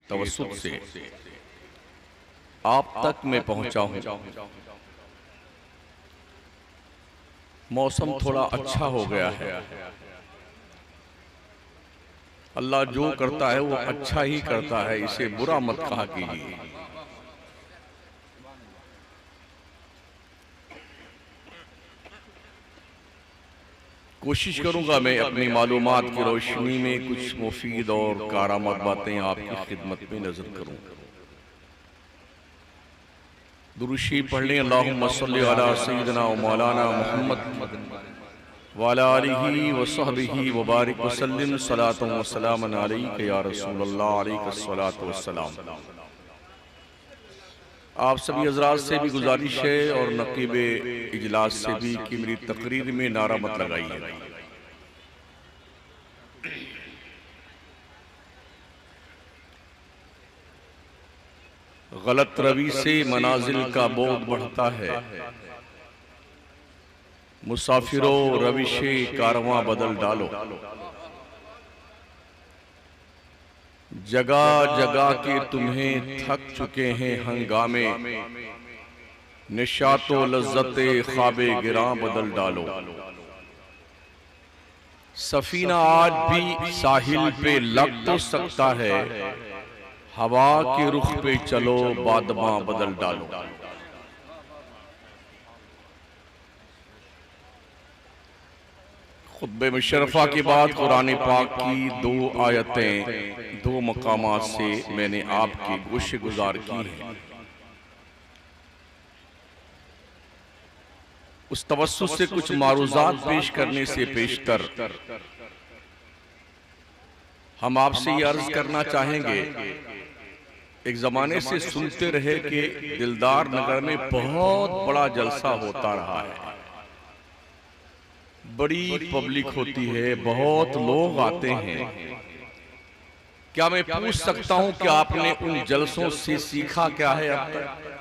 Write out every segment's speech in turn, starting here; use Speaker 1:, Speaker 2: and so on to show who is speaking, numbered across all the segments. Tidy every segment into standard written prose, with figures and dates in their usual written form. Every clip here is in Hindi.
Speaker 1: तवस्सुत से आप तक मैं पहुंचा हूं। मौसम थोड़ा अच्छा हो गया है। अल्लाह जो करता है वो अच्छा ही करता है, इसे बुरा मत कहा कीजिए। कोशिश करूंगा मैं अपनी मालूमात की रोशनी में कुछ मुफीद और कारामद बातें आपकी खिदमत में नजर करूं। दुरूशी पढ़ लें। अल्लाहुम्मा सल्लि अला सय्यिदिना व मौलाना मुहम्मद व अला आलिहि व सहबिहि व बारिक व सल्लिम सलातन व सलामन अलैका या रसूलल्लाह अलैका सलातु व सलाम। आप सभी हजरात से भी गुजारिश है और नकीबे इजलास से भी कि मेरी तकरीर में नारा मत लगाइए। गलत रवि से मनाजिल का बोझ बढ़ता है। मुसाफिरों रविशे कारवां बदल डालो। जगह जगह के तुम्हें थक चुके हैं हंगामे, निशातो लज्जते ख्वाबे गिरां बदल डालो। सफीना आज भी साहिल पे लग तो सकता है, हवा के रुख पे चलो बादमां बदल डालो। खुतबे मुशर्रफा के बाद कुरान पाक की दो आयतें दो मकामात से मैंने आपके गोश गुजार की हैं। उस तवस्सुत से कुछ मारूजात पेश करने से पेशतर हम आपसे ये अर्ज करना चाहेंगे। एक जमाने से सुनते रहे कि दिलदार नगर में बहुत बड़ा जलसा होता रहा है, बड़ी पब्लिक होती है, बहुत लोग आते हैं। क्या मैं पूछ सकता हूं कि आपने उन जलसों से सीखा क्या है अब तक?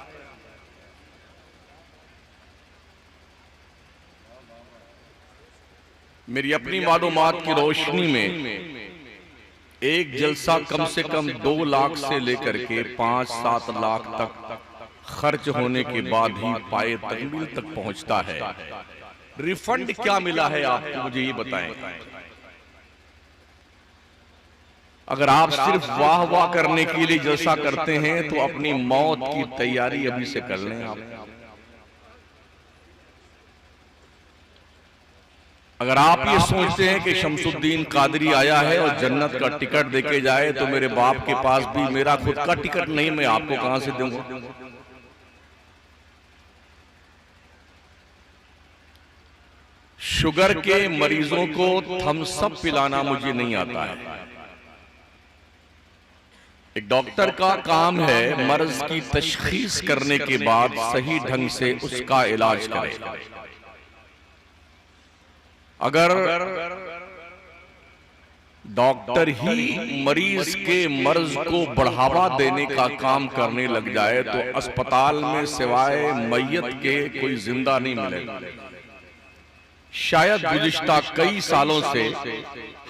Speaker 1: मेरी अपनी मालूमात की रोशनी में एक जलसा कम से कम 2 लाख से लेकर के 5-7 लाख तक खर्च होने के बाद ही पाए तकमील तक पहुंचता है। रिफंड क्या मिला है आपको, मुझे ये बताएं। अगर आप सिर्फ वाह वाह करने के लिए जलसा करते हैं तो अपनी मौत की तैयारी अभी से कर लें आप। अगर आप ये सोचते हैं कि शमसुद्दीन कादरी आया है और जन्नत का टिकट देके जाए तो मेरे बाप के पास भी मेरा खुद का टिकट नहीं, मैं आपको कहां से दूंगा? शुगर के मरीजों को थम्स अप पिलाना मुझे नहीं आता है। एक डॉक्टर का काम है मर्ज की तशखीस करने के बाद सही ढंग से उसका इलाज करे। अगर डॉक्टर ही मरीज के मर्ज को बढ़ावा देने का काम करने लग जाए तो अस्पताल में सिवाय मैयत के कोई जिंदा नहीं मिलेगा। शायद गुज़िश्ता कई सालों से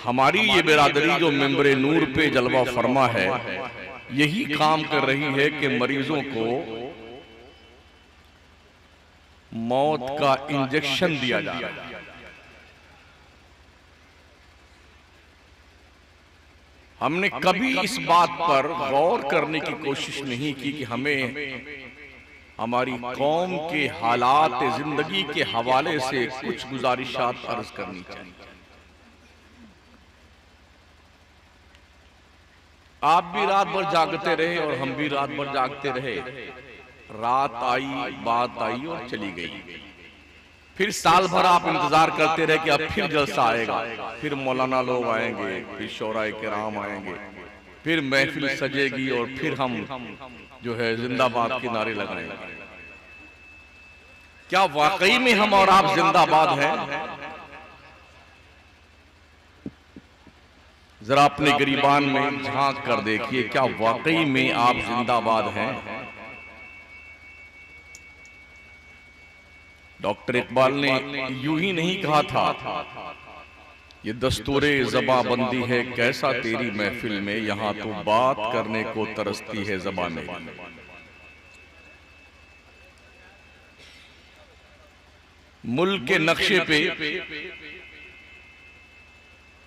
Speaker 1: हमारी ये बिरादरी जो मेंबरे नूर पे जलवा फरमा है, यही काम कर रही है कि मरीजों को मौत का इंजेक्शन दिया जा रहा है। हमने कभी इस बात पर गौर करने की कोशिश नहीं की कि हमें हमारी कौम के हालात जिंदगी के हवाले से कुछ गुजारिशात अर्ज करनी चाहिए। आप भी रात भर जागते रहे और हम भी रात भर जागते रहे। रात आई, बात आई और चली गई। फिर साल भर आप इंतजार करते रहे कि अब फिर जलसा आएगा, फिर मौलाना लोग आएंगे, फिर शोराए किराम आएंगे, फिर महफिल सजेगी और फिर हम जो है जिंदाबाद के नारे लगाएंगे। क्या वाकई में हम और आप जिंदाबाद हैं? जरा अपने गरीबान में झांक कर देखिए, क्या वाकई में आप जिंदाबाद हैं? डॉक्टर इकबाल ने यूं ही नहीं कहा था ये दस्तूरे ज़बाबंदी है कैसा तेरी महफिल में, यहाँ तो बात करने को तरसती है ज़बान मेरी। मुल्क के नक्शे पे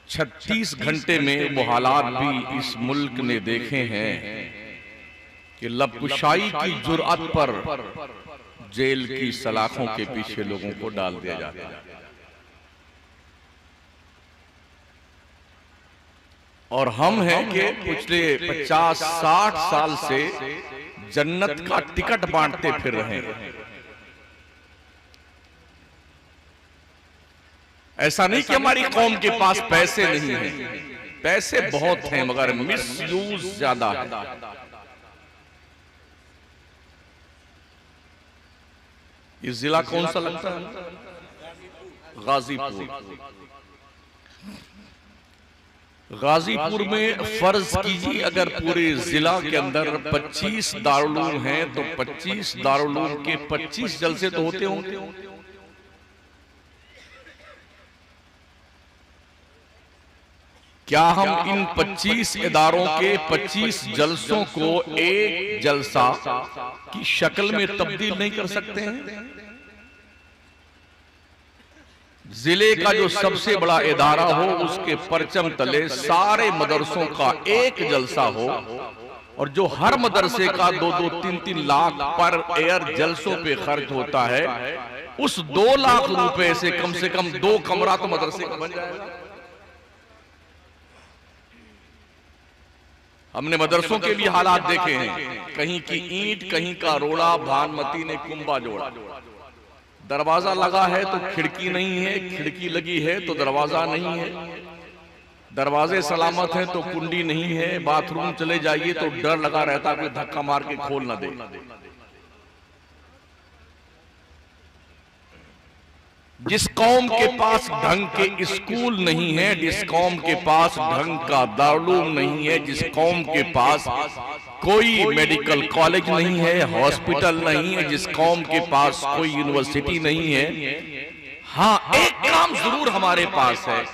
Speaker 1: 36 घंटे में वो हालात भी इस मुल्क ने देखे हैं कि लबकुशाई की जुर्अत पर जेल की सलाखों के पीछे लोगों को डाल दिया जाता है। और हम हैं कि पिछले 50-60 साल से जन्नत का टिकट बांटते फिर रहे हैं। ऐसा नहीं कि हमारी कौम के पास पैसे नहीं हैं, पैसे बहुत हैं मगर मिसयूज ज्यादा है। ये जिला कौन सा लगता है? गाजीपुर। गाजीपुर में फर्ज कीजिए अगर पूरे जिला के अंदर 25 दारुल हैं तो 25 दारुल के 25 जलसे तो होते होंगे। क्या हम इन 25 इदारों के 25 जलसों को एक जलसा की शक्ल में तब्दील नहीं कर सकते हैं? जिले का जो सबसे बड़ा इदारा हो उसके परचम तले सारे मदरसों का एक जलसा हो, और जो हर मदरसे का 2-2, 3-3 लाख पर एयर जलसों पे खर्च होता है, उस 2 लाख रुपए से कम 2 कमरा तो मदरसे का बन जाएगा। हमने मदरसों के भी हालात देखे हैं, कहीं की ईंट कहीं का रोड़ा, भानमती ने कुंबा जोड़ा। दरवाजा लगा है तो खिड़की नहीं है, खिड़की लगी है तो दरवाजा नहीं है, दरवाजे सलामत हैं तो कुंडी नहीं है, बाथरूम चले जाइए तो डर लगा रहता कोई धक्का मार के खोल ना दे। जिस कौम के पास ढंग के स्कूल नहीं है, जिस कौम के पास ढंग का दारुल नहीं है, जिस कौम के पास कोई मेडिकल कॉलेज नहीं है, हॉस्पिटल नहीं है, जिस कौम के पास कोई यूनिवर्सिटी नहीं है, हाँ एक काम जरूर हमारे पास है।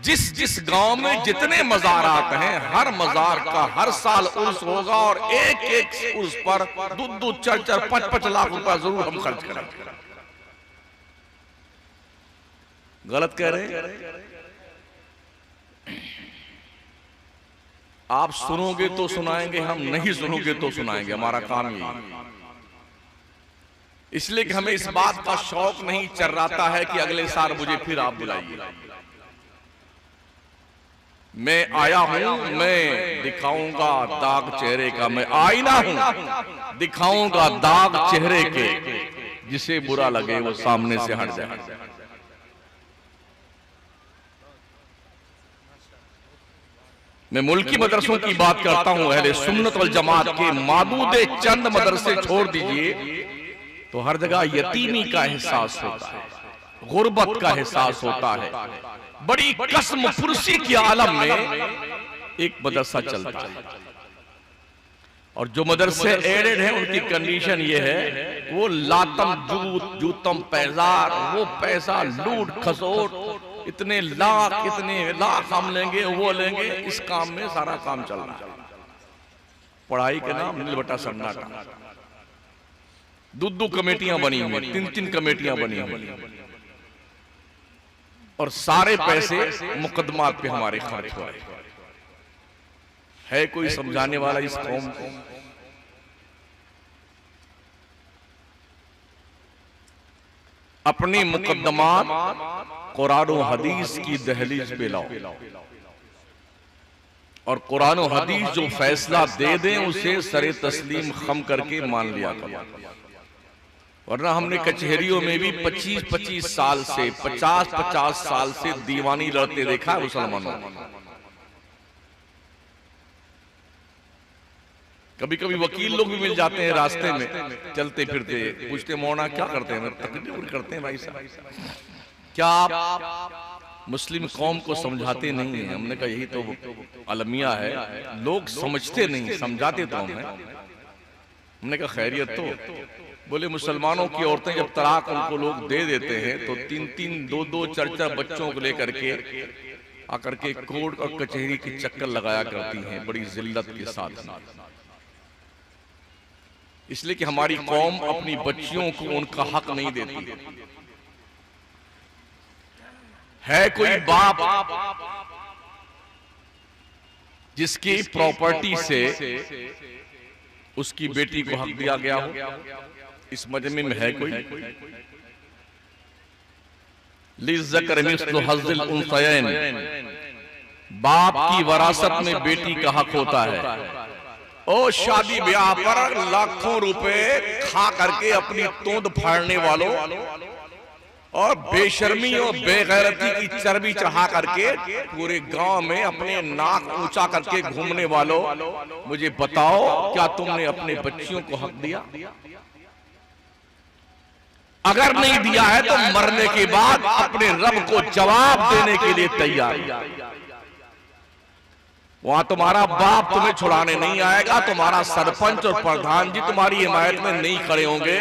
Speaker 1: जिस गांव में जितने मज़ारात हैं, हर मज़ार का हर साल उर्स होगा और एक उर्स पर 2-2, 4-4, 5-5 लाख रुपया जरूर हम खर्च करेंगे। गलत कह रहे हैं? आप सुनोगे तो सुनाएंगे, हम नहीं सुनोगे तो सुनाएंगे, हमारा काम यही। इसलिए कि हमें इस बात का शौक नहीं चर्राता है कि अगले साल मुझे फिर आप बुलाइए। मैं आया हूं, मैं दिखाऊंगा दाग चेहरे का, मैं आईना हूं, दिखाऊंगा दाग चेहरे के, जिसे बुरा लगे वो सामने से हट जाए। मैं मुल्की मदरसों की बात करता हूं, अहले सुन्नत वल जमात के मादूदे चंद मदरसे छोड़ दीजिए तो हर जगह यतीमी का एहसास होता है, गुर्बत का एहसास होता है। बड़ी कसम पुरसी के आलम में एक मदरसा चलता है, और जो मदरसे एडेड हैं उनकी कंडीशन ये है, वो लातम जूतम पैजार, वो पैसा लूट खसोट, इतने लाख हम लेंगे, वो लेंगे, इस काम में सारा काम चल रहा है। पढ़ाई के नाम नीलबटा सन्नाटा। 2-2 कमेटियां बनी हुई, 3-3 कमेटियां बनी हुई, और सारे पैसे मुकदमात पे हमारे खर्च हो रहे। है कोई समझाने वाला इस कौम को? अपनी मुकदमात कुरान और हदीस की दहलीज पे लाओ, और कुरान और हदीस जो फैसला दे दें उसे सरे तस्लीम खम करके मान लिया करो। वरना हमने कचहरियों में भी 25-25 साल से 50-50 साल से दीवानी लड़ते देखा है मुसलमानों। कभी कभी वकील लोग भी मिल जाते हैं रास्ते में चलते फिरते, पूछते मौना क्या करते हैं? तकरीर करते हैं भाई साहब। क्या आप मुस्लिम कौम को समझाते नहीं हैं? हमने कहा यही तो अलमिया है, लोग समझते नहीं, समझाते तो हम हैं। हमने कहा खैरियत तो बोले मुसलमानों की औरतें जब तलाक उनको लोग दे देते हैं तो 3-3, 2-2, 4-4 बच्चों को लेकर के आकर के कोर्ट और कचहरी के चक्कर लगाया करती हैं बड़ी जिल्लत के साथ। इसलिए कि हमारी कौम अपनी बच्चियों को उनका हक नहीं देती। है कोई बाप जिसकी प्रॉपर्टी से उसकी बेटी को हक दिया गया हो? इस मजमे में है कोई? लिज़्ज़कर मिस्लु हज़्ज़िल उन्सयैन, बाप की वरासत में बेटी का हक होता है। ओ शादी ब्याह पर लाखों रुपए खा करके अपनी तोंद फाड़ने वालों और बेशर्मी और बेगैरती की चर्बी चढ़ा करके पूरे गांव में अपने नाक ऊंचा करके घूमने वालों, मुझे बताओ क्या तुमने अपने बच्चियों को हक दिया? अगर नहीं दिया है तो मरने के बाद अपने रब को जवाब देने के लिए तैयार। वहां तुम्हारा बाप तुम्हें छुड़ाने नहीं आएगा, तुम्हारा सरपंच और प्रधान जी तुम्हारी हिमायत में नहीं खड़े होंगे।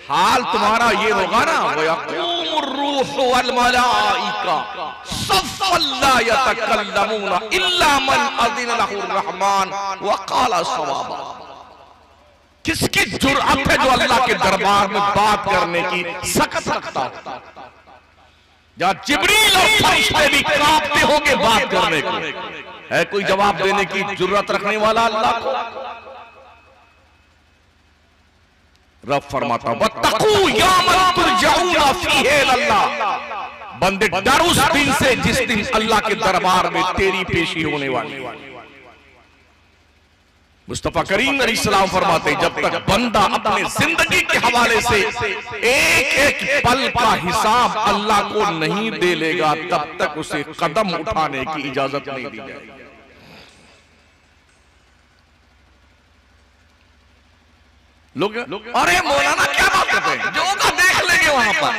Speaker 1: हाल तुम्हारा ये होगा ना, वयक़ूमुर रूह वल मलाइका सफ़्फ़न ला यतकल्लमूना इल्ला मन अज़िन लहुर रहमान व क़ाला सवाबा। किसकी जुर्अत है जो अल्लाह के दरबार में बात करने की सकत रखता है? जहां जिब्रील और फरिश्ते भी कांपते होंगे बात करने को, है कोई जवाब देने की जुर्अत रखने वाला अल्लाह को? रब फरमाता वत्तकू यौमन तुरजऊना फीहि इलल्लाह, बंदे डर उस दिन से जिस दिन अल्लाह के दरबार में तेरी पेशी होने वाली है। मुस्तफा करीम अलैहिस्सलाम फरमाते जब तक बंदा अपने जिंदगी के हवाले से एक एक पल का हिसाब अल्लाह को नहीं दे लेगा तब तक उसे कदम उठाने की इजाजत नहीं दी जाएगी। लोग अरे मौलाना क्या बात करते हैं, जो होगा देख लेंगे। वहां पर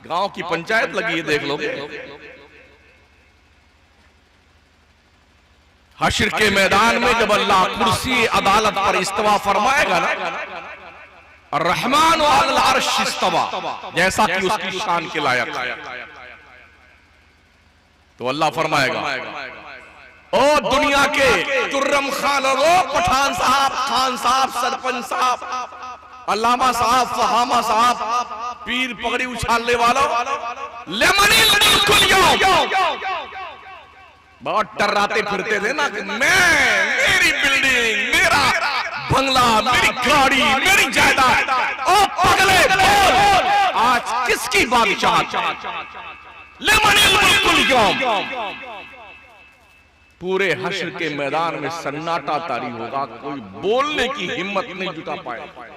Speaker 1: गांव की पंचायत लगी है, देख लोगे। हश्र के मैदान में जब अल्लाह कुर्सी अदालत पर इस्तवा फरमाएगा ना, रहमान अल अर्श इस्तवा, जैसा कि उसकी शान के लायक है, तो अल्लाह फरमाएगा ओ दुनिया के तुर्रम खान और पठान साहब, खान साहब, सरपंच साहब, अल्लामा साहब, फहामा साहब, पीर पगड़ी उछालने वालों, लेमनिल मुल्कुल यौम, बहुत टर्राते फिरते थे ना कि मेरी बिल्डिंग, मेरा बंगला, मेरी गाड़ी, मेरी जायदाद। ओ पगले बोल, आज किसकी बादशाहत? लेमनिल मुल्कुल यौम। पूरे हश्र के मैदान में सन्नाटा तारी होगा, कोई बोलने की हिम्मत नहीं जुटा पाएगा।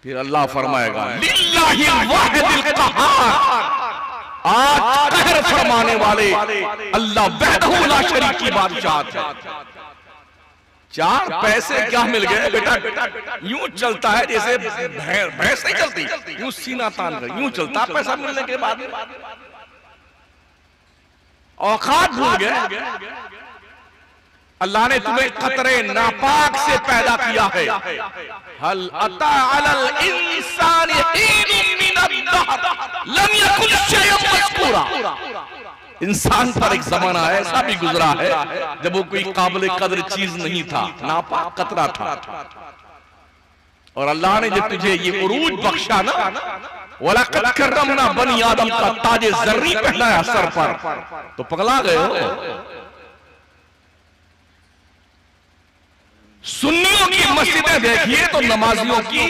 Speaker 1: फिर अल्लाह फरमाएगा लिल्लाहिल वाहिदिल क़हार, आज कहर फरमाने वाले अल्लाह वहदहू ला शरीक की बादशाहत है। चार पैसे क्या मिल गए बेटा? यूं चलता है जैसे भैंस नहीं चलती, यूं सीना तान कर यूं चलता। पैसा मिलने के बाद औकात भूल गए। अल्लाह ने तुम्हें कतरे नापाक से पैदा किया है। हल अता अलल इंसानी हीनुम मिनद-दहर लम यकुन शैअन मज़कूरा। इंसान पर एक जमाना ऐसा भी गुजरा है जब वो कोई काबिल कदर चीज नहीं था, नापाक कतरा था। और अल्लाह ने जब तुझे ये उरूज बख्शा ना, वलक़द कर्रमना बनी आदम का ताजे ज़र्री पहनाया सर पर, तो पगला गए हो। सुन्नियों की मस्जिदें देखिए तो नमाजियों की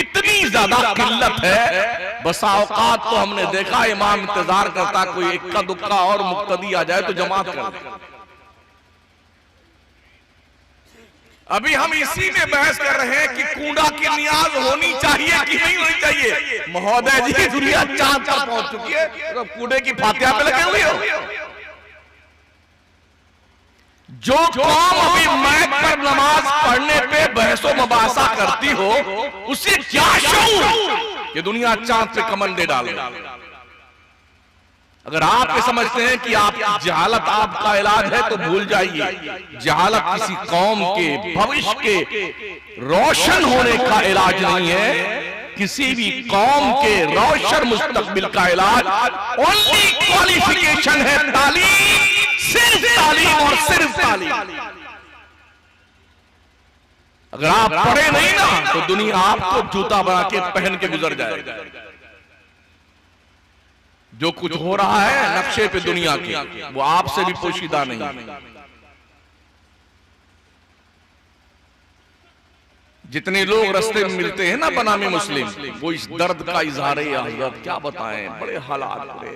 Speaker 1: इतनी ज्यादा किल्लत है। बसा औकात तो हमने देखा इमाम इंतजार करता कोई इक्का दुक्का और मुक्तदी आ जाए तो जमात कर। अभी हम इसी में बहस कर रहे हैं कि कूड़ा की नियाज होनी चाहिए कि नहीं होनी चाहिए। महोदय जी, दुनिया चांद पर पहुंच चुकी है, तो कूड़े की फातिहा पे लगे हुए हो। जो कौम अभी मैक पर नमाज पढ़ने पे बहसो मबासा करती हो, उसे क्या शऊर कि दुनिया चांद पे कमंडे डाले। अगर आप ये समझते हैं कि आप जहालत आपका इलाज है तो भूल जाइए, जहालत किसी कौम के भविष्य के रोशन होने का इलाज नहीं है। किसी भी कौम के रोशन मुस्तकबिल का इलाज ओनली क्वालिफिकेशन है तालीम, सिर्फ तालीम और सिर्फ तालीम। अगर आप पढ़े नहीं ना तो दुनिया आपको जूता बना के पहन के गुजर जाएगी। जो कुछ हो रहा है नक्शे पे दुनिया के, वो आपसे भी पोशीदा नहीं। जितने लोग रास्ते में मिलते हैं ना बनामी मुस्लिम, वो इस दर्द का इजहार है हजरत क्या बताएं, बड़े हालात बुरे,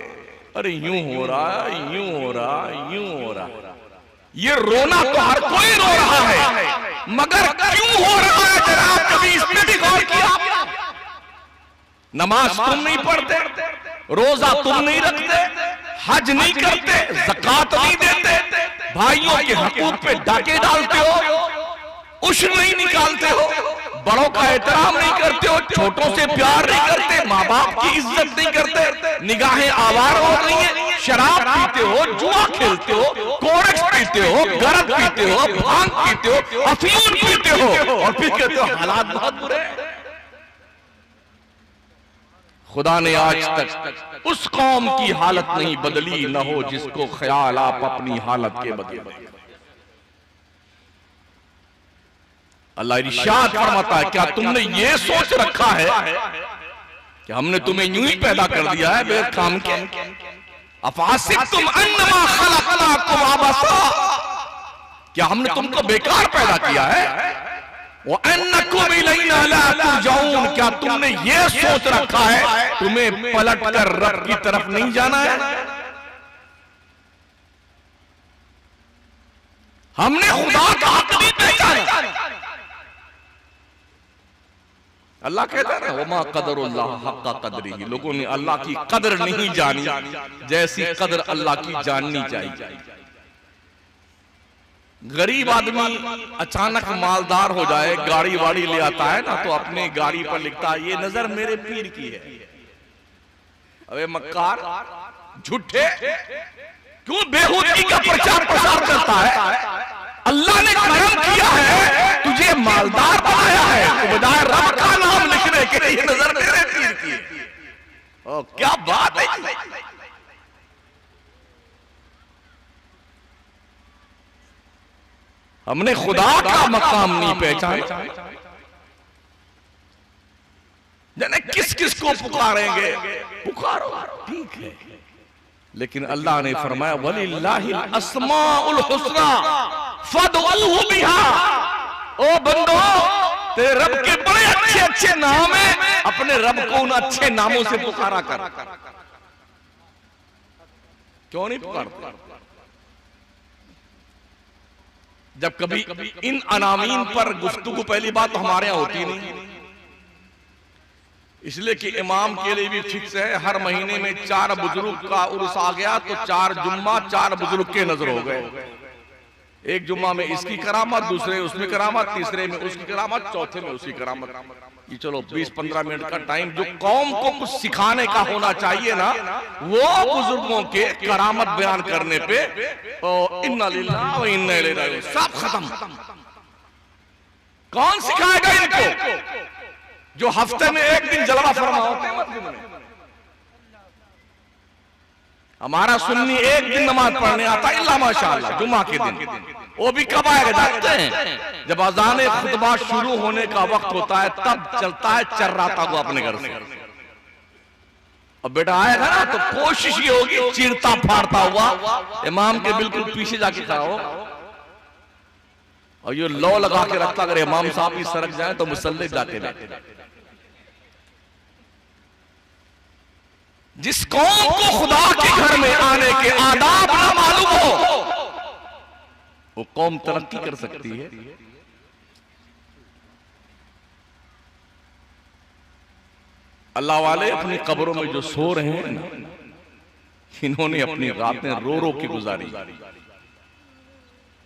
Speaker 1: अरे यूं हो रहा है, यूं हो रहा है, यूं हो रहा है। ये रोना तो हर कोई रो रहा है, मगर क्यों हो रहा है जरा कभी इस पे भी गौर किया? नमाज तुम नहीं पढ़ते, रोजा तुम नहीं रखते, हज नहीं करते, ज़कात नहीं देते, भाइयों के हकूक पे डाके डालते हो, उश्र नहीं निकालते हो, बड़ों का एहतराम नहीं करते हो, छोटों से प्यार नहीं करते, माँ बाप की इज्जत नहीं करते, निगाहें आवार हो रही हैं, शराब पीते हो, जुआ खेलते हो, कोरस पीते हो, गरज पीते हो, भांग पीते हो, अफीम पीते हो, और फिर कहते हो हालात बहुत बुरे हैं। खुदा ने आज तक उस कौम की हालत नहीं बदली न हो जिसको ख्याल आप अपनी हालत के बदले। अल्लाह इरशाद फरमाता है, क्या तुमने ये सोच रखा है कि हमने तुम्हें यूं ही पैदा कर दिया है बगैर काम के? अफासिबतुम अन्नमा खलक़नाकुम अबसा, क्या हमने तुमको बेकार पैदा किया है? व अन्नकुम इलैना ला तुरजऊन, क्या तुमने ये सोच रखा है तुम्हें पलट कर रब की तरफ नहीं जाना है? हमने खुदा का हक नहीं पहचाना। अल्लाह कहता है वमा क़दरुल्लाह हक़्क़ क़द्रिही, लोगों ने अल्लाह की कदर नहीं जानी जैसी कदर अल्लाह की जाननी चाहिए। गरीब आदमी अचानक मालदार हो जाए, गाड़ी वाड़ी ले आता है ना, तो अपने गाड़ी पर लिखता है ये नजर मेरे पीर की है। अबे मक्कार, झूठे, क्यों बेहूदगी का प्रचार प्रसार करता है? अल्लाह ने करम किया है, तुझे मालदार बनाया है, तो बजाय रब का नाम लिखने के ये नजर मेरे पीर की है। क्या बात है! हमने खुदा का मकाम नहीं पहचाना, जाने किस किस को पुकारेंगे, पुकारो ठीक है, लेकिन अल्लाह ने फरमाया वलिल्लाहिल अस्माउल हुस्ना फदऊहु बिहा। ओ बंदो, तेरे रब के बड़े अच्छे अच्छे नाम है, अपने रब को उन अच्छे नामों से पुकारा कर। क्यों नहीं पुकारते? जब कभी इन अनामीन पर गुफ्तगू पहली बात तो हमारे यहां होती नहीं, इसलिए कि इमाम के लिए भी फिक्स है, हर महीने में 4 बुजुर्ग का उर्स आ गया तो 4 जुम्मा 4 बुजुर्ग के नजर हो गए। एक जुम्मा में इसकी करामत, दूसरे उसमें करामत, तीसरे में उसकी करामत, चौथे में उसकी करामत। ये चलो 20-15 मिनट का टाइम जो कौम को कुछ सिखाने का होना चाहिए ना, वो बुजुर्गों के करामत बयान करने पे इन्ना लिल्लाहि व इन्ना इलैहि राजिऊन सब खत्म। कौन सिखाएगा इनको जो हफ्ते में एक दिन जलवा फरमा होते हैं मस्जिद में? हमारा सुन्नी एक दिन नमाज पढ़ने आता है इल्ला माशाअल्लाह, जुम्मा के दिन। वो भी कब आएगा जानते हैं? जब अज़ान खुतबा शुरू होने का वक्त होता है, तब चलता है चर्राता हुआ अपने घर से। अब बेटा आएगा ना तो कोशिश ये होगी चीरता फाड़ता हुआ इमाम के बिल्कुल पीछे जाके खड़ा हो, और ये लौ लगा के रखता, अगर इमाम साहब ही सरक जाए तो मुसल्ले जाके बैठे। जिस कौम को खुदा के घर में आने के आदाब ना मालूम हो, वो कौम तरक्की कर सकती है? अल्लाह वाले अपनी कब्रों में जो सो रहे हैं ना, इन्होंने अपनी रातें रो रो के गुजारी,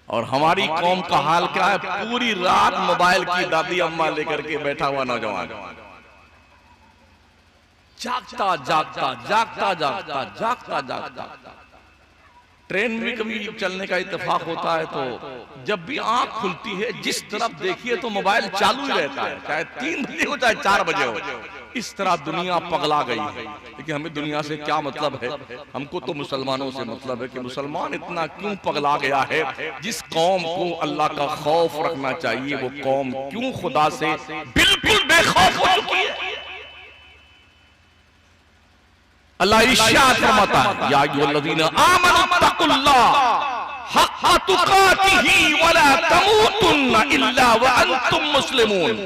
Speaker 1: और हमारी कौम का हाल क्या है? पूरी रात मोबाइल की दादी अम्मा लेकर के बैठा हुआ नौजवान। जागता जागता जागता जागता जागता जागता। ट्रेन में कभी चलने का इत्तेफाक होता है तो जब भी आंख खुलती है जिस तरफ देखिए तो मोबाइल चालू ही रहता है, चाहे 3 बजे हो चाहे 4 बजे हो। इस तरह दुनिया पगला गई है। लेकिन हमें दुनिया से क्या मतलब है? हमको तो मुसलमानों से मतलब है कि मुसलमान इतना क्यों पगला गया है। जिस कौम को अल्लाह का खौफ रखना चाहिए वो कौम क्यों खुदा से बिल्कुल बेखौफ हो चुकी है। अल्लाह इरशाद फरमाता है, या अय्युहल्लज़ीना आमनू तक़ुल्लाह हक़्क़ तुक़ातिही वला तमूतुन्ना इल्ला व अंतुम मुस्लिमून।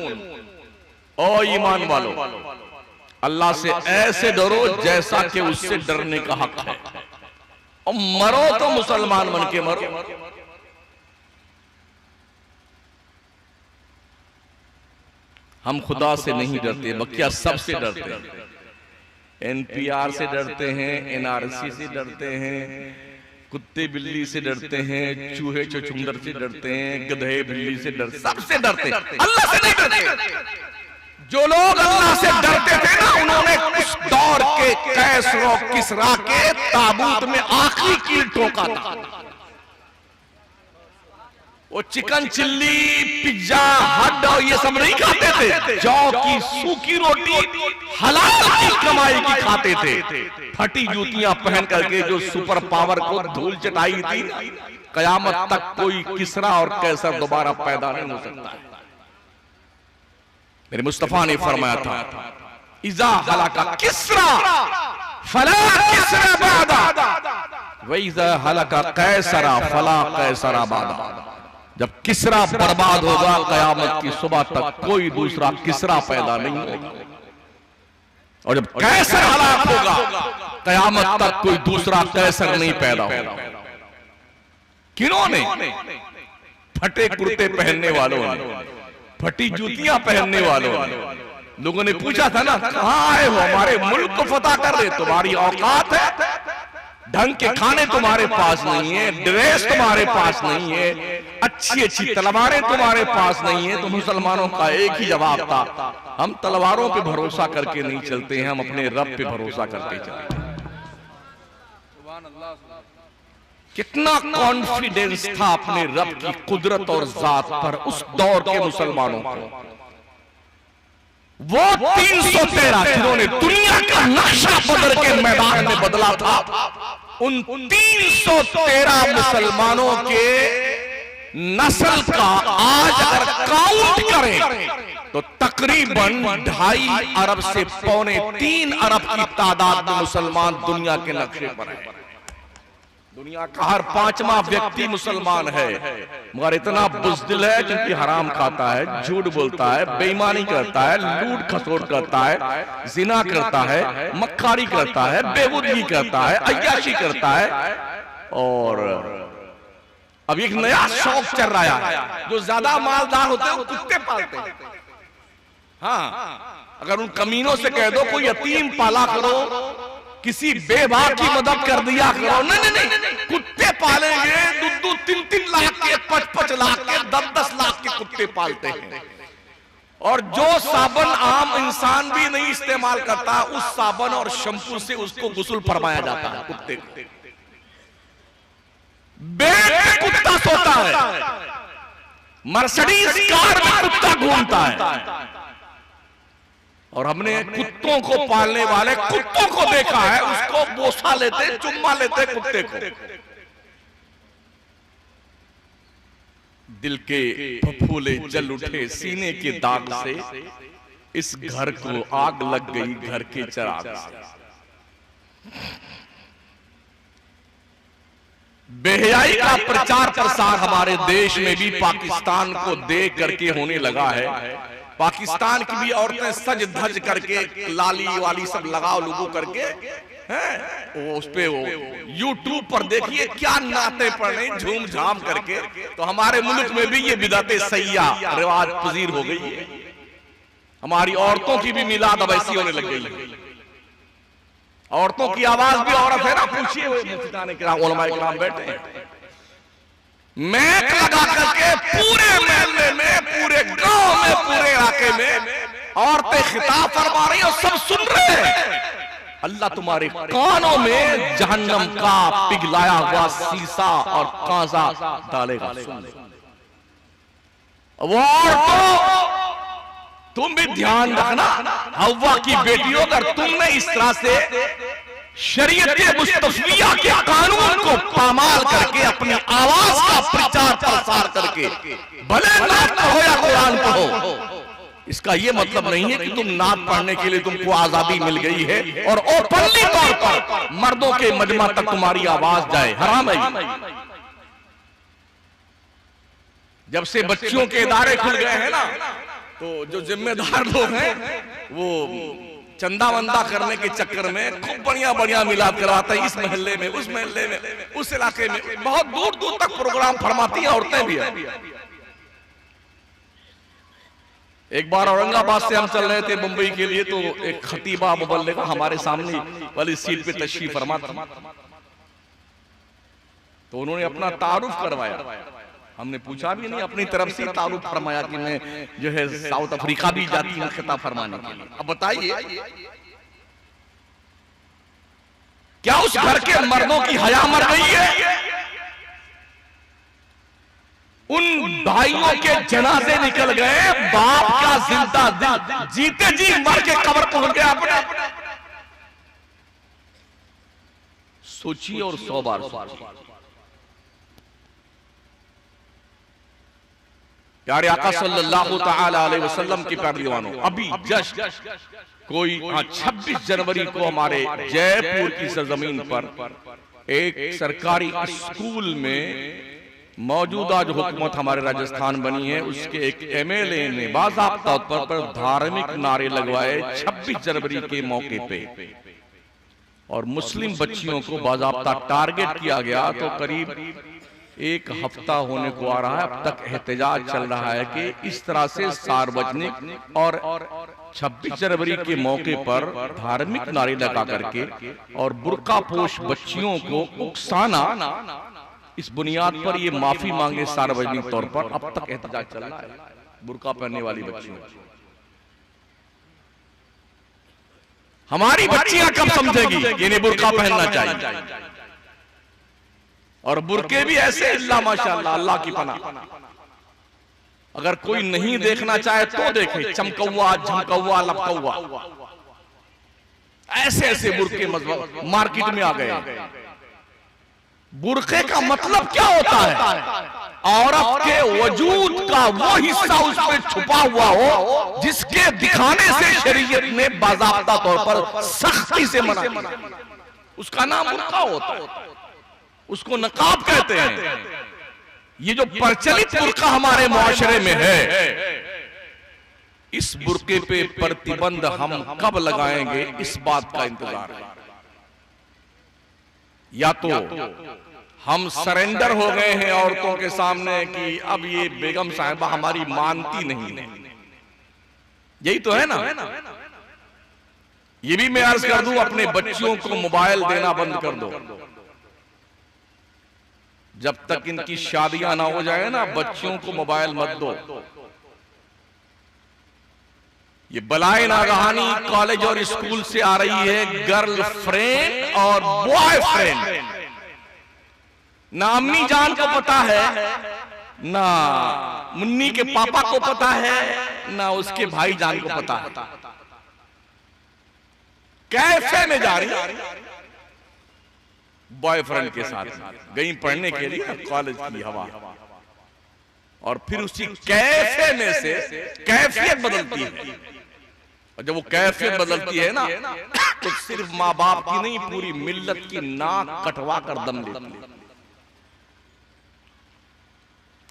Speaker 1: ओ ईमान वालो, अल्लाह से ऐसे डरो जैसा कि उससे डरने का हक है, और मरो तो मुसलमान बन के मरो। हम खुदा से नहीं डरते बल्कि सबसे डरते हैं। एनपीआर से डरते हैं, एनआरसी से डरते हैं, कुत्ते बिल्ली से डरते हैं, चूहे चुचुंदर से डरते हैं, गधे बिल्ली से डरते, सबसे डरते हैं, अल्लाह से नहीं डरते। जो लोग अल्लाह से डरते थे ना, उन्होंने उस दौर के कैसरो किसरा के ताबूत में आखिरी कील ठोका था। वो chicken chilli, pizza, hot dog ये सब नहीं खाते थे। जौ की सूखी रोटी हलाल की कमाई की खाते थे। फटी जूतियां पहन करके जो सुपर पावर को धूल चटाई थी, कयामत तक कोई किसरा और कैसर दोबारा पैदा नहीं हो सकता है। मेरे मुस्तफा ने फरमाया था, इज़ा हलका किसरा फला किसरा बादा व इज़ा हलका कैसरा फला कैसरा बादा। जब किसरा बर्बाद होगा कयामत की सुबह तक कोई दूसरा किसरा पैदा नहीं होगा, और जब कैसर हलाक होगा कयामत तक कोई दूसरा कैसर नहीं पैदा होगा। किन्होंने? फटे कुर्ते पहनने वालों ने, फटी जूतियां पहनने वालों ने। लोगों ने पूछा था ना, कहां आए हो? हमारे मुल्क को फतह कर रहे, तुम्हारी औकात है? ढंग के खाने तुम्हारे पास नहीं है, ड्रेस तुम्हारे पास नहीं है, अच्छी अच्छी तलवारें तुम्हारे पास नहीं है। तो मुसलमानों का एक ही जवाब था, हम तलवारों पे भरोसा करके नहीं चलते हैं, हम अपने रब पे भरोसा करके चलते हैं। कितना कॉन्फिडेंस था अपने रब की कुदरत और जात पर उस दौर के मुसलमानों को। वो 313 जिन्होंने दुनिया का नक्शा बदल के मैदान में बदला था, उन 313 मुसलमानों के नस्ल का आज अगर काउंट करें तो तकरीबन 2.5 अरब से 2.25 अरब की तादाद में मुसलमान दुनिया के नक्शे पर है। दुनिया का हर 5वां व्यक्ति मुसलमान है, मगर इतना बुज़दिल है क्योंकि हराम खाता है, झूठ बोलता है, बेईमानी करता है, लूट खसोट करता है, जिना करता है, मक्कारी करता है, बेहुदगी करता है, अय्याशी करता है। और अब एक नया शौक चल रहा है, जो ज्यादा मालदार होते हैं वो कुत्ते पालते हैं। हाँ, अगर उन कमीनों से कह दो कोई यतीम पाला करो, किसी बेवा की मदद कर दिया करो, नहीं नहीं नहीं, कुत्ते पालेंगे। 2-3 लाख के, 5-5 लाख के, 10-10 लाख के कुत्ते पालते हैं। और जो साबुन आम इंसान भी नहीं इस्तेमाल करता, उस साबुन और शैम्पू से उसको गुस्ल फरमाया जाता है कुत्ते को। बेड में कुत्ता सोता है, मर्सिडीज कार में कुत्ता घूमता है, और हमने कुत्तों को पालने वाले कुत्तों को देखा है, उसको बोसा लेते, चुम्मा लेते कुत्ते को। दिल के फफूले जल उठे सीने के दाग से, इस घर को आग लग गई घर के चिराग से। बेहयाई का प्रचार प्रसार हमारे देश में भी पाकिस्तान को देख करके होने लगा है। पाकिस्तान की भी औरतें सज धज करके लाली वाली सब लगाओ लोगों करके हैं, उस पे वो यूट्यूब पर देखिए क्या नाते पढ़ने झूम झाम करके। तो हमारे मुल्क में भी ये बिदअते सैया रिवाज पजीर हो गई है। हमारी औरतों की भी मिलाद अब ऐसी होने लग गई है। औरतों की आवाज भी औरत है ना, पूछिए उलमा इकराम बैठे हैं, मैक लगा करके पूरे महल्ले में, पूरे गांव में, पूरे इलाके में औरतें खिताब फरमा रही और सब सुन रहे हैं। अल्लाह तुम्हारे कानों में जहन्नम का पिघलाया हुआ शीशा और कांसा डालेगा। वो तुम भी ध्यान रखना, हव्वा की बेटियों, अगर तुमने इस तरह से शरीयत मुस्तफिया के कानून को पामाल करके अपनी आवाज का प्रचार प्रसार करके भले नात पढ़ो या कुरान पढ़ो, इसका यह मतलब नहीं है कि तुम नात पढ़ने के लिए तुमको आजादी मिल गई है और ओपनली तौर पर मर्दों के मजमा तक तुम्हारी आवाज जाए। हराम है। जब से बच्चियों के इदारे खुल गए हैं ना, तो जो जिम्मेदार लोग हैं वो चंदा वंदा करने के चक्कर में खूब बढ़िया बढ़िया मिलाद करवाते हैं, इस मोहल्ले में, उस मोहल्ले में, उस इलाके में, बहुत दूर दूर तक प्रोग्राम फरमाती हैं औरतें भी हैं। एक बार औरंगाबाद से हम चल रहे थे मुंबई के लिए, तो एक खतीबा मुबल्लिगा हमारे सामने वाली सीट पे तशरीफ फरमा था, तो उन्होंने अपना तारुफ करवाया। हमने पूछा भी नहीं, अपनी तरफ से तारुफ फरमाया कि मैं जो है साउथ अफ्रीका भी जाती हूँ खिताब फरमाने के लिए। अब बताइए क्या उस घर के मर्दों की हया मर गई है? उन भाइयों के जनाजे निकल गए, बाप का जिंदा जीते जी मर के कब्र पहुंच गया अपने। सोचिए और 100 बार सोचिए। प्यारे आका सल्लल्लाहु तआला अलैहि वसल्लम की प्यारे दीवानों, अभी जस्ट कोई 26 जनवरी को हमारे जयपुर की सरजमीन पर एक सरकारी स्कूल में मौजूदा जो हुकूमत हमारे राजस्थान बनी है, उसके एक एमएलए ने बाज़ाब्ता तौर पर धार्मिक नारे लगवाए 26 जनवरी के मौके पे, और मुस्लिम बच्चियों को बाज़ाब्ता टारगेट किया गया। तो करीब एक हफ्ता होने को आ रहा है, अब तक एहतजाज चल रहा है कि इस तरह से सार्वजनिक और 26 जनवरी के मौके पर धार्मिक नारे लगा करके और बुर्कापोश बच्चियों को उकसाना, इस बुनियाद पर ये माफी मांगे सार्वजनिक तौर पर। अब तक एहतजाज चल रहा है बुर्का पहनने वाली बच्चियों। हमारी बच्चियां कब समझेगी कि इन्हें बुर्का पहनना चाहिए? और बुर्के भी ऐसे, अल्लाह माशाअल्लाह, अल्लाह की पनाह। अगर कोई नहीं देखना चाहे तो देखे, चमकौआ, झमकौआ, लपकौआ, ऐसे ऐसे बुर्के मार्केट में आ गए। बुर्के का मतलब क्या होता है? औरत के वजूद का वो हिस्सा उस पर छुपा हुआ हो जिसके दिखाने से शरीयत ने बाज़ाब्ता तौर पर सख्ती से मना किया, उसका नाम बुर्का होता है, उसको नकाब कहते हैं। ये जो प्रचलित बुर्का हमारे मुआशरे में है, इस बुर्के पे प्रतिबंध हम कब लगाएंगे, इस बात का इंतजार है। या तो हम सरेंडर हो गए हैं औरतों के सामने कि अब ये बेगम साहिबा हमारी मानती नहीं है, यही तो है ना। ये भी मैं अर्ज कर दूं, अपने बच्चियों को मोबाइल देना बंद कर दो। जब तक इनकी शादियां ना हो जाए ना, बच्चियों को मोबाइल मत दो। ये बलाए नागहानी कॉलेज और स्कूल से आ रही है, गर्लफ्रेंड और बॉयफ्रेंड। ना अम्मी जान को पता है, ना मुन्नी के पापा को पता है, ना उसके भाई जान को पता है। कैफे में जा रही बॉयफ्रेंड के साथ गई पढ़ने के लिए कॉलेज की हवा, और फिर उसी कैफे में से कैफियत बदलती है। और जब वो कैफियत बदलती है ना, तो सिर्फ माँ बाप की नहीं, पूरी मिल्लत की नाक कटवा कर दम लेती है।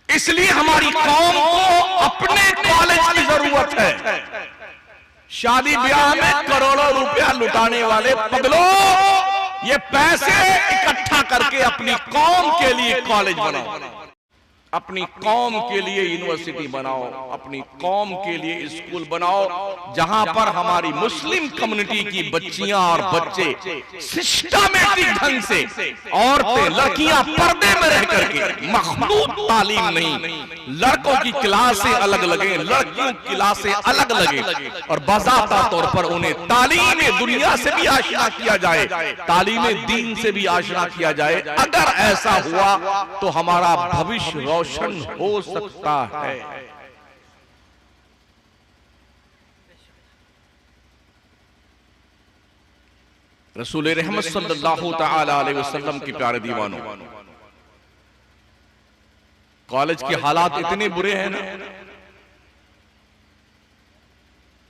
Speaker 1: इसलिए हमारी कौम को अपने कॉलेज की जरूरत है। शादी ब्याह में करोड़ों रुपया लुटाने वाले पगलों, ये पैसे इकट्ठा करके अपनी कौम के लिए कॉलेज बनाओ। अपनी कौम के लिए यूनिवर्सिटी बनाओ, अपनी कौम के लिए स्कूल बनाओ, जहां पर हमारी मुस्लिम कम्युनिटी की बच्चियां और बच्चे सिस्टमैटिक ढंग से, औरतें लड़कियां पर्दे में रह करके, मखलूत तालीम नहीं, लड़कों की क्लासें अलग लगे, लड़कियों की क्लासें अलग लगे, और बाज़ाब्ता तौर पर उन्हें तालीम दुनिया से भी आशना किया जाए, तालीम दीन से भी आशना किया जाए। अगर ऐसा हुआ तो हमारा भविष्य रोशन हो सकता है। रसूल रहमत सल्लल्लाहु तआला अलैहि वसल्लम के प्यारे दीवानों, कॉलेज के हालात इतने बुरे हैं ना,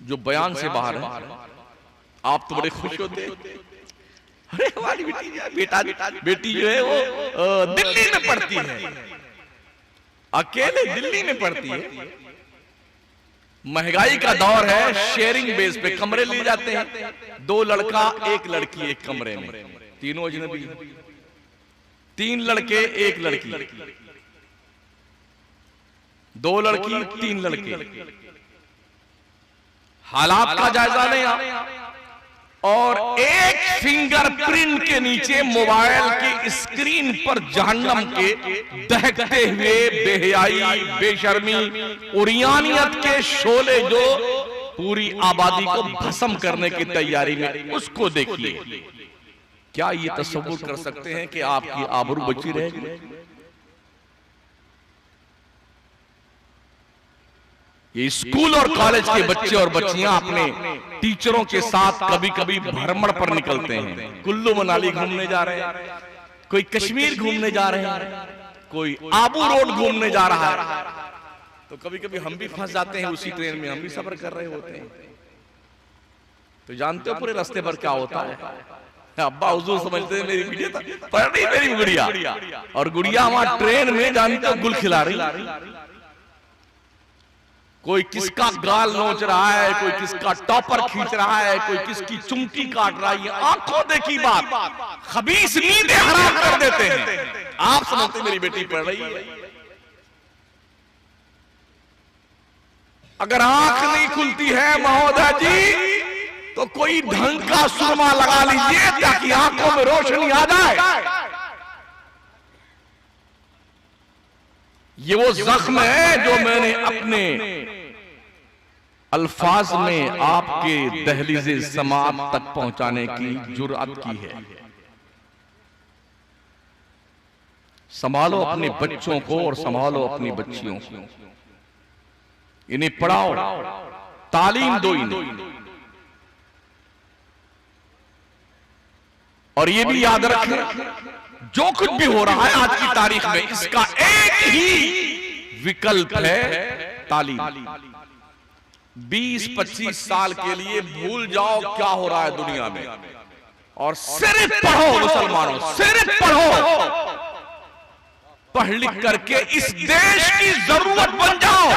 Speaker 1: जो बयान से बाहर है। आप तो बड़े खुश होते हैं, अरे हमारी बेटी जो है वो दिल्ली में पढ़ती है, अकेले दिल्ली में पढ़ती है। महंगाई का दौर है, शेयरिंग बेस पे कमरे लिए जाते हैं, 2 लड़का 1 लड़की एक कमरे में, तीनों अजनबी, 3 लड़के 1 लड़की, 2 लड़की 3 लड़के। हालात का जायजा लें और एक फिंगरप्रिंट के नीचे मोबाइल की स्क्रीन पर जहन्नम के दहकते हुए बेहयाई, बेशर्मी, उरियानियत के शोले जो पूरी आबादी को भस्म करने की तैयारी में, उसको देखिए। क्या ये तस्वुर कर सकते हैं कि आपकी आबरू बची रहेगी? ये स्कूल और कॉलेज के बच्चे और बच्चियां अपने टीचरों के साथ कभी कभी भ्रमण पर निकलते हैं। कुल्लू मनाली घूमने जा रहे हैं, कोई कश्मीर घूमने जा रहे हैं, कोई आबू रोड घूमने जा रहा है, तो कभी कभी हम भी फंस जाते हैं उसी ट्रेन में, हम भी सफर कर रहे होते हैं। तो जानते हो पूरे रास्ते पर क्या होता है? अब्बा हुजूर समझते हैं मेरी बिटिया पढ़ रही, मेरी गुड़िया, और गुड़िया वहां ट्रेन में जानते हो गुल खिला रही, कोई किसका गाल नोच रहा है, कोई किसका टॉपर खींच रहा है, कोई किसकी चुमटी काट रहा है। आंखों देखी बात, खबीस नींदें हराम कर देते हैं। आप समझते मेरी बेटी पढ़ रही है? अगर आंख नहीं खुलती है महोदय जी, तो कोई ढंग का सुरमा लगा लीजिए ताकि आंखों में रोशनी आ जाए। ये वो जख्म है जो मैंने अपने अल्फाज में आपके दहलीज़े समात तक पहुंचाने की जुर्अत की है। संभालो अपने बच्चों को और संभालो अपनी बच्चियों को, इन्हें पढ़ाओ, तालीम दो इन्हें। और ये भी याद रखें, जो कुछ भी हो रहा है आज की तारीख में, इसका एक ही विकल्प है तालीम। 20-25 साल के लिए भूल जाओ क्या हो रहा है दुनिया में, और सिर्फ पढ़ो मुसलमानों, सिर्फ पढ़ो। पढ़ लिख करके इस देश की जरूरत बन जाओ।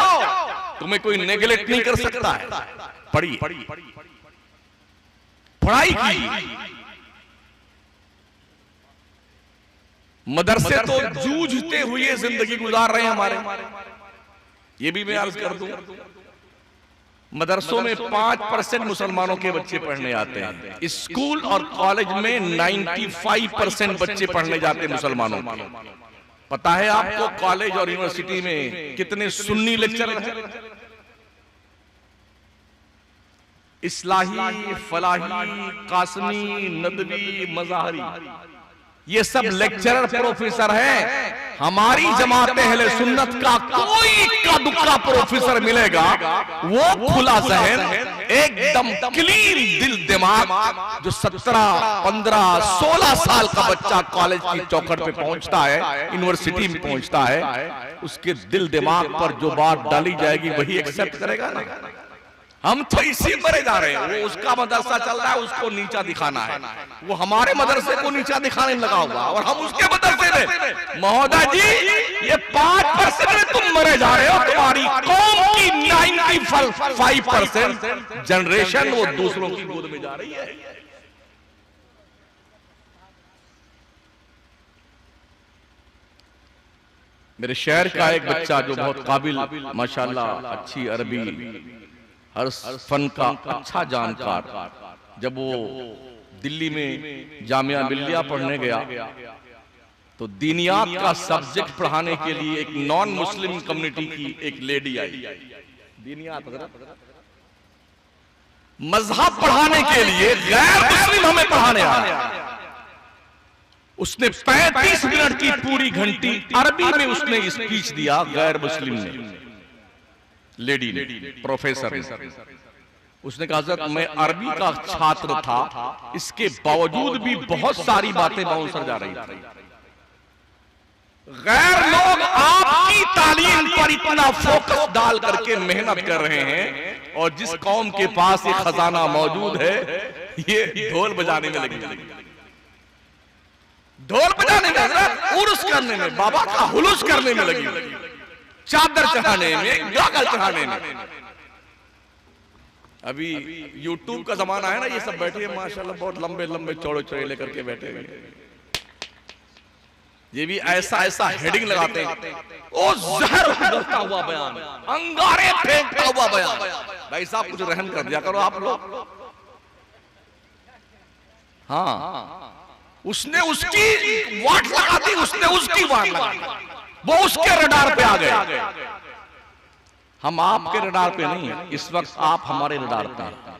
Speaker 1: तुम्हें कोई नेगलेक्ट नहीं कर सकता है। पढ़िए, पढ़ाई कीजिए। मदरसे तो जूझते हुए जिंदगी गुजार रहे हैं हमारे। ये भी मैं अर्ज कर दूं, मदरसों में 5% मुसलमानों के बच्चे पढ़ने आते हैं। स्कूल और कॉलेज में 95% बच्चे पढ़ने जाते हैं मुसलमानों के। पता है आपको कॉलेज और यूनिवर्सिटी में कितने सुन्नी लेक्चरर हैं? इस्लाही, फलाही, कासमी, नदवी, मज़ाहरी, ये सब लेक्चरर प्रोफेसर हैं। हमारी जमात अहले सुन्नत का कोई इक्का दुक्का प्रोफेसर मिलेगा, वो खुला जहन, एकदम क्लीन दिल दिमाग, जो 17, 15, 16 साल का बच्चा कॉलेज की चौखट पे पहुंचता है, यूनिवर्सिटी में पहुंचता है, उसके दिल दिमाग पर जो बात डाली जाएगी वही एक्सेप्ट करेगा ना। हम तो इसी मरे जा रहे हैं। वो उसका मदरसा चल रहा है, उसको नीचा दिखाना है, वो हमारे मदरसे को नीचा दिखाने लगा हुआ, और हम उसके मदरसे में। महोदय जी, ये 5% में तुम मरे जा रहे हो। तुम्हारी कौम की 95% जनरेशन वो दूसरों की गोद में जा रही है। मेरे शहर का एक बच्चा जो बहुत काबिल, माशाल्लाह, अच्छी अरबी, हर फन का अच्छा जानकार, जब वो दिल्ली में जामिया मिल्लिया पढ़ने गया तो दीनियात का सब्जेक्ट पढ़ाने के लिए एक नॉन मुस्लिम कम्युनिटी की एक लेडी आई। दीनियात मजहब पढ़ाने के लिए गैर मुस्लिम हमें पढ़ाने आया। उसने 35 मिनट की पूरी घंटी अरबी में उसने स्पीच दिया, गैर मुस्लिम ने, लेडी ने, प्रोफेसर ने। उसने कहा हज़रत मैं अरबी का छात्र था, इसके बावजूद भी बहुत सारी बातें बाउंसर जा रही थी। गैर लोग आपकी तालीम पर इतना फोकस डाल करके मेहनत कर रहे हैं और जिस कौम के पास ये खजाना मौजूद है ये ढोल बजाने में लगी, ढोल बजाने में, उर्स करने में, बाबा का हुलूस करने में लगी, चादर चढ़ाने में, गागल चढ़ाने में। अभी YouTube का जमाना है ना, ये सब बैठे हैं माशाल्लाह, बहुत लंबे लंबे चौड़े चौड़े लेकर के बैठे हुए। ये भी ऐसा ऐसा हेडिंग लगाते हैं, ओ जहर उगलता हुआ बयान, अंगारे फेंकता हुआ बयान। भाई साहब कुछ रहम कर दिया करो आप लोग। हाँ, उसने उसकी वाट लगा दी, उसने उसकी वाट लगा दी, वो उसके रडार पे आ गए। हम आपके रडार पे नहीं है, इस वक्त आप हमारे रडार पे हैं।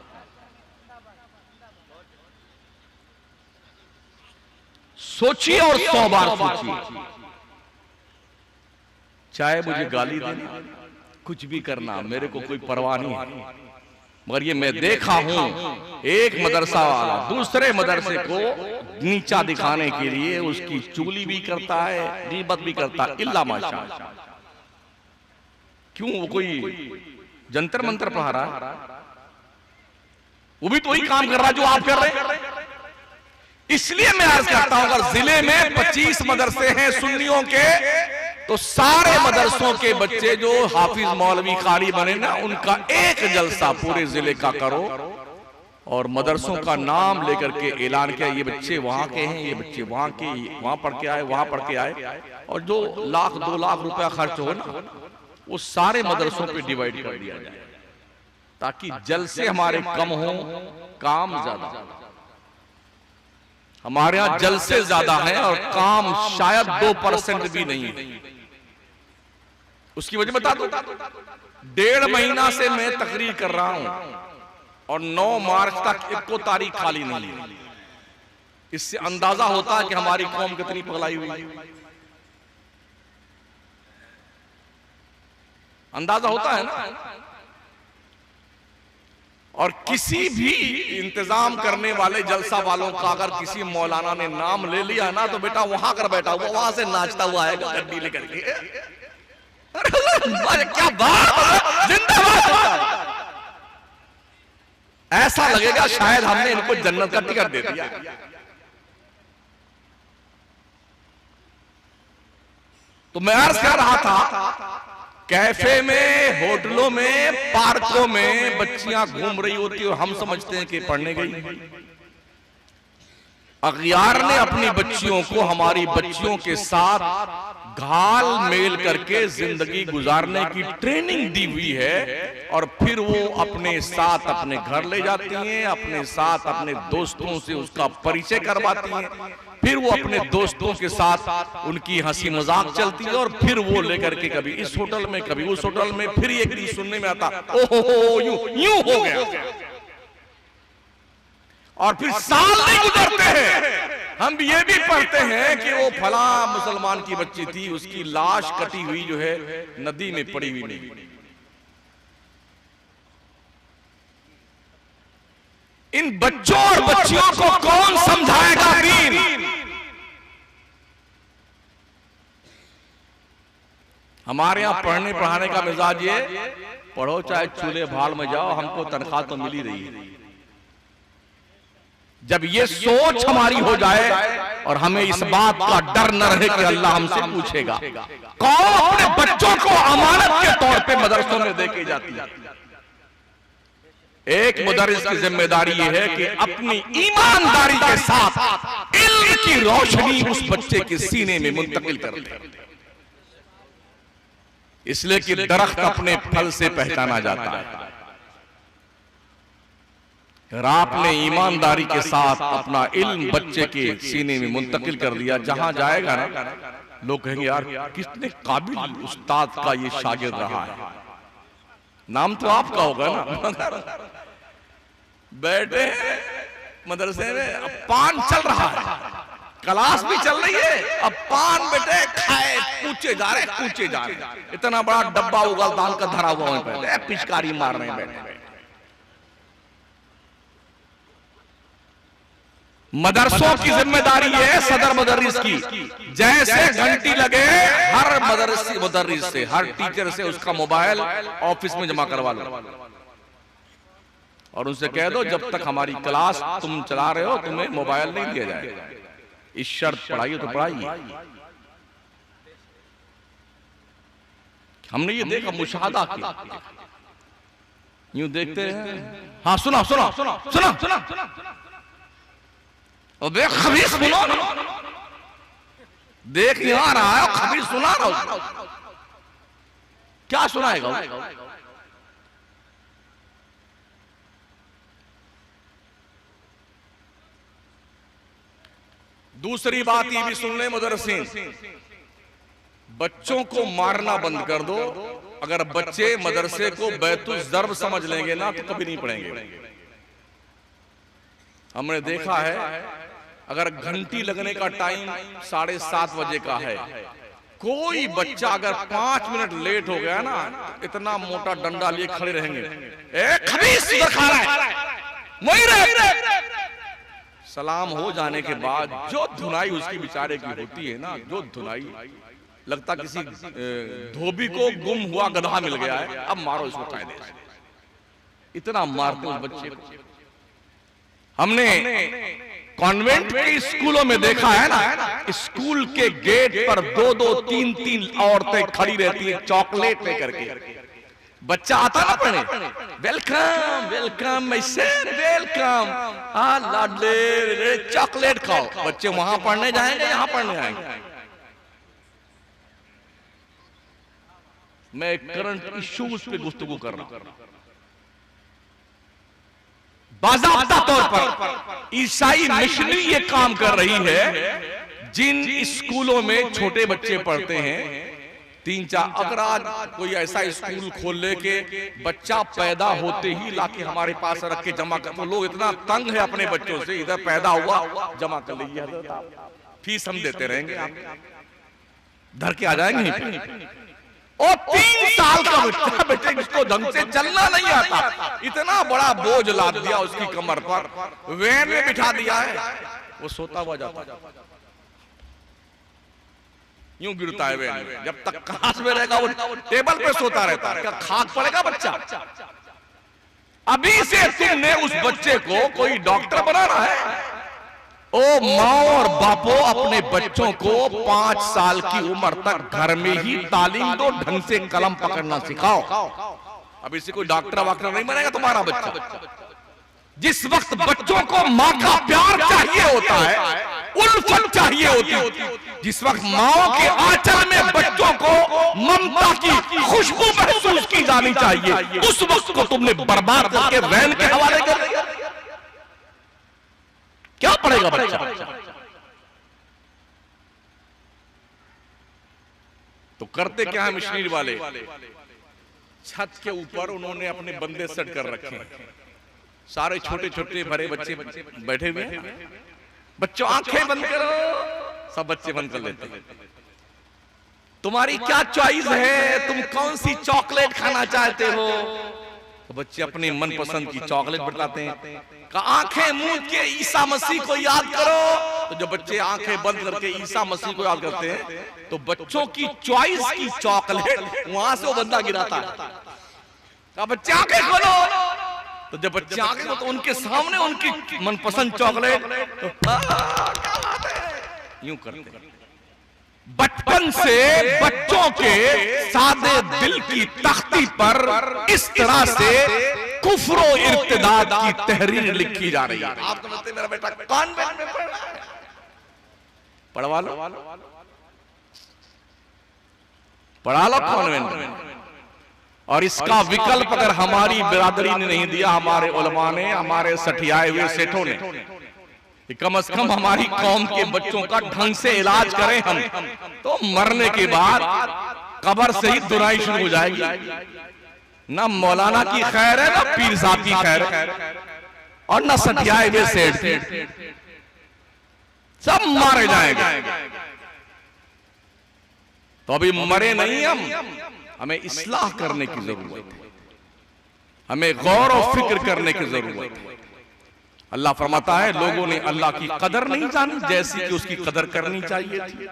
Speaker 1: सोचिए और 100 बार सोचिए, चाहे मुझे गाली देना, कुछ भी करना, मेरे को कोई परवाह नहीं है। मगर ये मैं देखा हूं, एक मदरसा वाला दूसरे मदरसे को नीचा दिखाने के लिए उसकी चुगली भी करता है, गीबत भी करता है, इल्ला माशाअल्लाह। क्यों? वो कोई जंतर मंतर पढ़ा रहा है? वो भी तो वही काम कर रहा है जो आप कर रहे हैं। इसलिए मैं अर्ज करता हूं, अगर जिले में 25 मदरसे हैं सुन्नियों के, तो सारे मदरसों के बच्चे जो हाफिज मौलवी कारी बने ना, उनका एक जलसा पूरे जिले का करो और मदरसों का नाम लेकर के ऐलान किया, ये बच्चे वहां के हैं, ये बच्चे वहां के, वहां पढ़ के आए, वहां पढ़ के आए। और जो 1-2 लाख रुपया खर्च हो ना, वो सारे मदरसों पे डिवाइड कर दिया जाए, ताकि जलसे हमारे कम हो, काम ज्यादा। हमारे यहां जलसे ज्यादा हैं और काम शायद 2% भी नहीं है। उसकी वजह बता दो, 1.5 महीना से मैं तकरीर कर रहा हूं और 9 मार्च तक एको तारीख खाली नहीं है। इससे अंदाजा होता है कि हमारी कौम कितनी पगलाई हुई है। अंदाजा होता है ना। और किसी भी इंतजाम करने वाले जलसा वालों का अगर किसी मौलाना ने नाम ले लिया ना, तो बेटा वहां कर बैठा हुआ, वहां से नाचता हुआ आएगा गड्डी लेकर के। क्या बात, जिंदाबाद। ऐसा लगेगा शायद हमने इनको जन्नत का टिकट दे दिया। तो मैं अर्ज कर रहा था, कैफे में, होटलों में, पार्कों में बच्चियां घूम रही होती और हम समझते हैं कि पढ़ने गई। अगियार ने अपनी बच्चियों को हमारी बच्चियों के साथ घाल मेल करके जिंदगी गुजारने की ट्रेनिंग दी हुई है और फिर वो अपने साथ अपने घर ले जाती हैं, अपने साथ अपने दोस्तों से उसका परिचय करवाती हैं, फिर वो अपने दोस्तों के साथ उनकी हंसी मजाक चलती है और फिर वो लेकर के कभी इस होटल में कभी उस होटल में, फिर एक दिन सुनने में आता ओहो यूं हो गया। और फिर साल नहीं गुजरते हैं, हम ये भी पढ़ते हैं कि वो फला मुसलमान की बच्ची थी, उसकी लाश कटी हुई जो है नदी में पड़ी हुई नहीं। इन बच्चों और बच्चियों को कौन समझाएगा दीन? हमारे यहां पढ़ने पढ़ाने का मिजाज ये, पढ़ो चाहे चूल्हे भाल में जाओ, हमको तनख्वाह तो मिल ही रही है। जब ये सोच हमारी हो जाए और हमें इस बात का डर न रहे कि अल्लाह हमसे पूछेगा, कौन अपने बच्चों को अमानत के तौर पे मदरसों में दे के जाती है। एक मुदर्रिस की जिम्मेदारी यह है कि अपनी ईमानदारी के साथ इल्म की रोशनी उस बच्चे के सीने में मुंतकिल कर दे। इसलिए कि दरख्त अपने फल से पहचाना जाता है। अगर आपने ईमानदारी के साथ अपना इल्म बच्चे के सीने में मुंतकिल कर दिया, जहां जाएगा ना लोग कहेंगे यार कितने काबिल उस्ताद का ये शागिर्द रहा है। नाम तो आपका होगा ना, मगर बैठे मदरसे में अब पान चल रहा है, क्लास भी चल रही है, अब पान बेटे खाए कूचे जा रहे कूचे जा रहे। इतना बड़ा डब्बा उगल दाल का धरा हुआ है, पिचकारी मार रहे हैं बैठे। मदरसों की जिम्मेदारी है सदर मुदर्रिस की, जैसे घंटी लगे हर मुदर्रिस से, हर टीचर से उसका मोबाइल ऑफिस में जमा करवा लो और उनसे कह दो जब तक हमारी क्लास तुम चला रहे हो तुम्हें मोबाइल नहीं दिया जाएगा। इस शर्त पढ़ाइए तो पढ़ाइए। हमने ये देखा, मुशाहदा किया, यूं देखते हैं। हाँ सुना सुना सुना सुना सुना अबे खबीस सुनो, देख यहां रहा है खबीस सुना रहा हूं, क्या सुनाएगा? दूसरी बात ये भी सुन ले मुदर्रिसीन, बच्चों को मारना बंद कर दो। अगर बच्चे मदरसे को बैतुल ज़र्ब समझ लेंगे ना तो कभी नहीं पढ़ेंगे। हमने देखा है अगर घंटी लगने का टाइम 7:30 बजे का है, कोई बच्चा अगर 5 मिनट लेट हो गया ना इतना मोटा डंडा लिए खड़े रहेंगे, ए खबीस इधर खा रहा है, वहीं रहे। सलाम हो जाने के बाद जो धुनाई उसकी बेचारे की होती है ना, जो धुनाई, लगता किसी धोबी को गुम हुआ गधा मिल गया है, अब मारो इसको कायदे से। इतना मारते उस बच्चे को। हमने कॉन्वेंट के स्कूलों में देखा है ना, स्कूल के गेट पर 2-2, 3-3 औरतें खड़ी रहती है चॉकलेट लेकर के। बच्चा आता ना पढ़ने, वेलकम वेलकम मैसे वेलकम, लाडले चॉकलेट खाओ। बच्चे वहां पढ़ने जाएंगे, यहां पढ़ने आएंगे। मैं करंट इश्यूज पे गुफ्तगू कर रहा हूं। बाज़ाब्ता तौर पर ईसाई मिशनरी ये काम कर रही है, जिन स्कूलों में छोटे बच्चे पढ़ते हैं 3-4, अगर आज कोई ऐसा स्कूल खोल ले के बच्चा पैदा होते ही लाके हमारे पास रख के जमा कर, तो लोग इतना तंग है अपने बच्चों से, इधर पैदा हुआ जमा कर लीजिए, फीस हम देते रहेंगे, धर के आ जाएंगे। और 3 साल का बच्चा बेटे जिसको ढंग से चलना नहीं आता, इतना बड़ा बोझ लाद दिया उसकी कमर पर, वैन में बिठा दिया है, वो सोता हुआ जाता, यूं गिरता है वैन में। जब तक कांच में रहेगा वो टेबल पे सोता रहता है। क्या खाक पड़ेगा बच्चा? अभी से तुमने उस बच्चे को कोई डॉक्टर बनाना है? ओ माँ और बापो, अपने बच्चों को 5 साल की उम्र तक घर में ही तालीम दो, ढंग से कलम पकड़ना सिखाओ। अब इसे कोई डॉक्टर वाक्टर नहीं बनेगा तुम्हारा बच्चा। जिस वक्त बच्चों को माँ का प्यार चाहिए होता है, उल्फत चाहिए होती, जिस वक्त माँ के आंचल में बच्चों को ममता की खुशबू महसूस की जानी चाहिए, उस वक्त को तुमने बर्बाद करके वैन के हवाले कर दिया। क्या पढ़ेगा बच्चा? तो करते क्या है मिशनरी वाले, छत के ऊपर उन्होंने अपने बंदे सेट कर रखे हैं, सारे छोटे छोटे भरे बच्चे बैठे हुए हैं। बच्चों आंखें बंद करो, सब बच्चे बंद कर लेते हैं। तुम्हारी क्या चॉइस है, तुम कौन सी चॉकलेट खाना चाहते हो? तो बच्चे अपने मनपसंद की चॉकलेट बताते हैं। आंखें मूंद के ईसा मसीह को याद करो, तो जब बच्चे आंखें बंद करके ईसा मसीह को याद करते हैं, तो बच्चों की चॉइस की चॉकलेट वहां से वो बंदा गिराता है। बच्चे आंखें खोलो, तो जब बच्चे आंखें खोलो तो उनके सामने उनकी मनपसंद चॉकलेट, तो यूं करते हैं। बचपन से बच्चों के सादे दिल की तख्ती पर इस तरह से कुफ्र और इर्तिदाद की तहरीर लिखी जा रही है। आप समझते मेरा बेटा कॉन्वेंट में पढ़ रहा है, पढ़वा लो। पढ़ा लो कॉन्वेंट में। और इसका विकल्प अगर हमारी बिरादरी ने नहीं दिया, हमारे उलमा ने, हमारे सठियाए हुए सेठों ने, कि कम से कम हमारी कौम के बच्चों का ढंग से इलाज करें हम, तो मरने के बाद कब्र से ही दुराई शुरू हो जाएगी। ना मौलाना की खैर है, ना पीर साहब की खैर है, और ना सठियाए हुए सेठ, सब मारे जाएंगे। तो अभी मरे नहीं हम, हमें इस्लाह करने की जरूरत है, हमें गौर और फिक्र करने की जरूरत है। अल्लाह फरमाता है लोगों ने अल्लाह की कदर नहीं जानी जैसी कि उसकी कदर करनी चाहिए थी।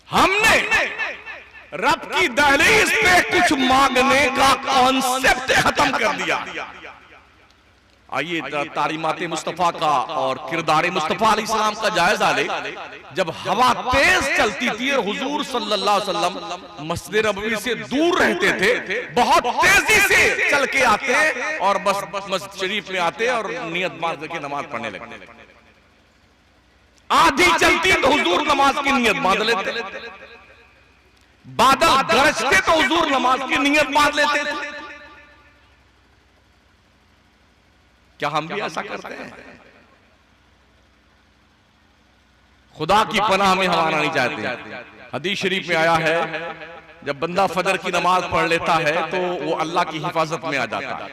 Speaker 1: हमने रब की दहलीज पे कुछ मांगने का कॉन्सेप्ट खत्म कर दिया। आइए तालीमात मुस्तफा का और किरदार मुस्तफा अलैहिस्सलाम का जायजा ले। जब हवा तेज चलती थी और हुजूर सल्लल्लाहु अलैहि वसल्लम मस्जिद नबवी से दूर रहते थे, बहुत तेजी से चल के आते और बस मस्जिद शरीफ में आते और नियत बांध के नमाज पढ़ने लगते। आधी चलती तो हुजूर नमाज की नियत बांध लेते, बादल गरजते तो हुजूर नमाज की नियत बांध लेते थे। क्या हम भी ऐसा करते हैं? खुदा की पनाह में हम आना नहीं चाहते। हदीस शरीफ में आया है जब बंदा फजर की नमाज पढ़ लेता है तो वो अल्लाह की हिफाजत में आ जाता है,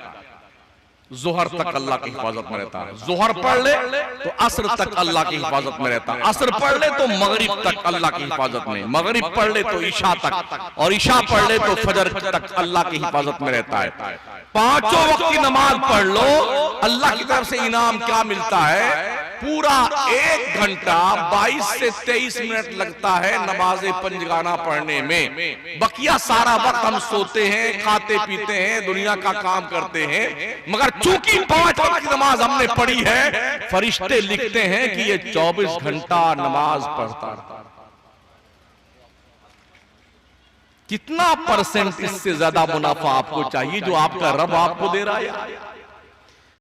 Speaker 1: जोहर तक अल्लाह की हिफाजत में रहता है। जोहर पढ़ ले तो असर तक अल्लाह की हिफाजत में रहता है, असर पढ़ ले तो मगरिब तक अल्लाह की हिफाजत में, मगरिब पढ़ ले तो ईशा तक, और ईशा पढ़ ले तो फजर तक अल्लाह की हिफाजत में रहता है। पांचों वक्त की नमाज पढ़ लो, अल्लाह की तरफ से इनाम क्या मिलता है? पूरा 1 घंटा 22 से 23 मिनट लगता है नमाज पंजगाना पढ़ने में। बकिया सारा वक्त हम सोते हैं, खाते पीते हैं, दुनिया का काम करते हैं। मगर चूंकि 5 वक्त की नमाज हमने पढ़ी है, फरिश्ते लिखते हैं कि ये 24 घंटा नमाज पढ़ता है। कितना % इससे ज्यादा मुनाफा आपको चाहिए जो आपका रब आपको दे रहा है?